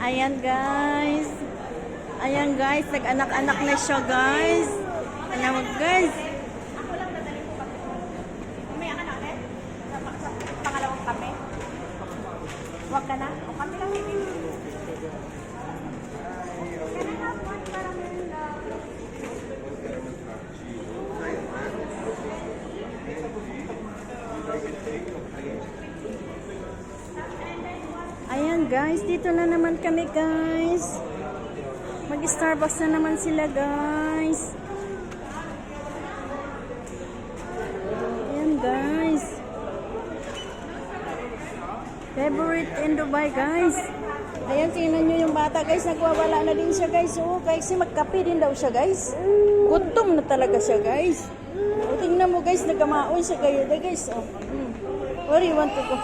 Ayan guys. Ayan guys, nag-anak-anak na siya guys. Alam mo guys. Ako lang dadalhin ko kami. Mamaya ka na ulit? Sa pangalawang kami? Huwag ka na? O kami lang hindi. Can I have one caramel? Ayan guys, dito na naman kami guys. Mag-Starbucks na naman sila guys. Ayan guys. Favorite in Dubai guys. Ayan, tingnan nyo yung bata guys. Nagwawala na din siya guys. Oo, kasi magkape din daw siya guys. Gutom na talaga siya guys. O, tingnan mo guys, nagamaon siya kayo guys. Oh. Where you want to go?